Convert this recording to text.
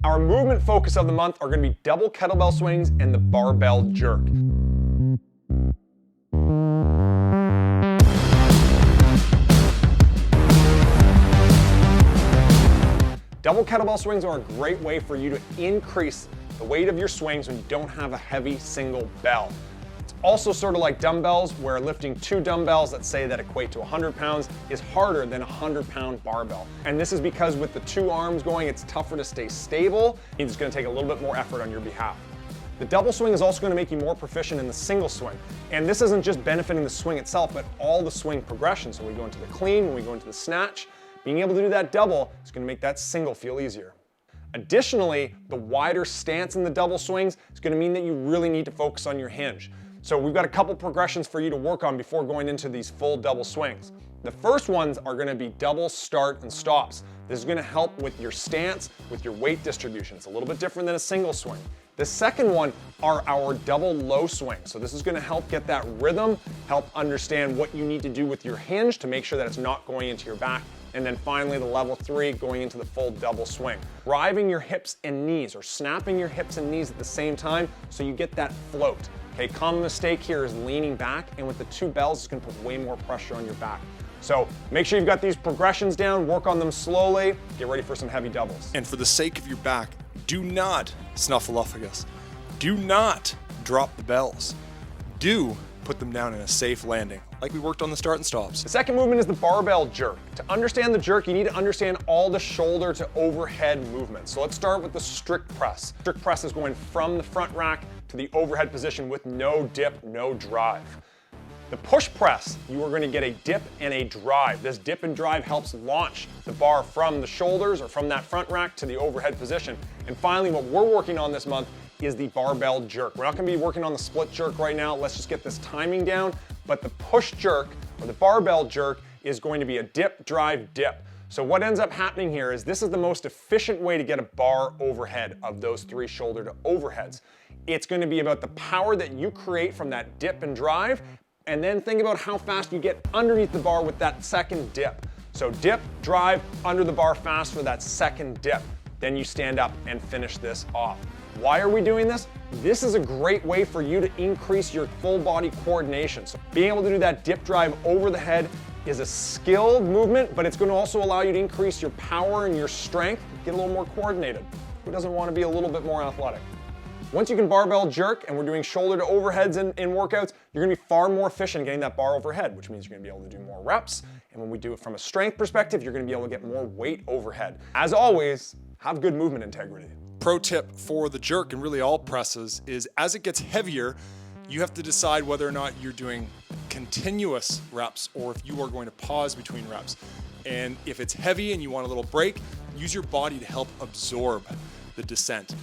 Our movement focus of the month are going to be double kettlebell swings and the barbell jerk. Double kettlebell swings are a great way for you to increase the weight of your swings when you don't have a heavy single bell. It's also sort of like dumbbells, where lifting 2 dumbbells that say that equate to 100 pounds is harder than a 100-pound barbell. And this is because with the 2 arms going, it's tougher to stay stable. It's going to take a little bit more effort on your behalf. The double swing is also going to make you more proficient in the single swing. And this isn't just benefiting the swing itself, but all the swing progressions. So when we go into the clean, when we go into the snatch, being able to do that double is going to make that single feel easier. Additionally, the wider stance in the double swings is going to mean that you really need to focus on your hinge. So we've got a couple progressions for you to work on before going into these full double swings. The first ones are going to be double start and stops. This is going to help with your stance, with your weight distribution. It's a little bit different than a single swing. The second one are our double low swings. So this is going to help get that rhythm, help understand what you need to do with your hinge to make sure that it's not going into your back. And then finally, the level 3, going into the full double swing. Driving your hips and knees, or snapping your hips and knees at the same time so you get that float. Okay, common mistake here is leaning back, and with the 2 bells, it's gonna put way more pressure on your back. So make sure you've got these progressions down, work on them slowly, get ready for some heavy doubles. And for the sake of your back, do not snuffleupagus. Do not drop the bells. Do put them down in a safe landing, like we worked on the start and stops. The second movement is the barbell jerk. To understand the jerk, you need to understand all the shoulder to overhead movements. So let's start with the strict press. Strict press is going from the front rack to the overhead position with no dip, no drive. The push press, you are going to get a dip and a drive. This dip and drive helps launch the bar from the shoulders or from that front rack to the overhead position. And finally, what we're working on this month is the barbell jerk. We're not going to be working on the split jerk right now. Let's just get this timing down. But the push jerk or the barbell jerk is going to be a dip, drive, dip. So what ends up happening here is this is the most efficient way to get a bar overhead of those 3 shoulder to overheads. It's going to be about the power that you create from that dip and drive, and then think about how fast you get underneath the bar with that second dip. So dip, drive, under the bar fast for that second dip. Then you stand up and finish this off. Why are we doing this? This is a great way for you to increase your full body coordination. So being able to do that dip drive over the head is a skilled movement, but it's going to also allow you to increase your power and your strength, get a little more coordinated. Who doesn't want to be a little bit more athletic? Once you can barbell jerk, and we're doing shoulder to overheads in workouts, you're going to be far more efficient getting that bar overhead, which means you're going to be able to do more reps. And when we do it from a strength perspective, you're going to be able to get more weight overhead. As always, have good movement integrity. Pro tip for the jerk and really all presses is as it gets heavier, you have to decide whether or not you're doing continuous reps or if you are going to pause between reps. And if it's heavy and you want a little break, use your body to help absorb the descent.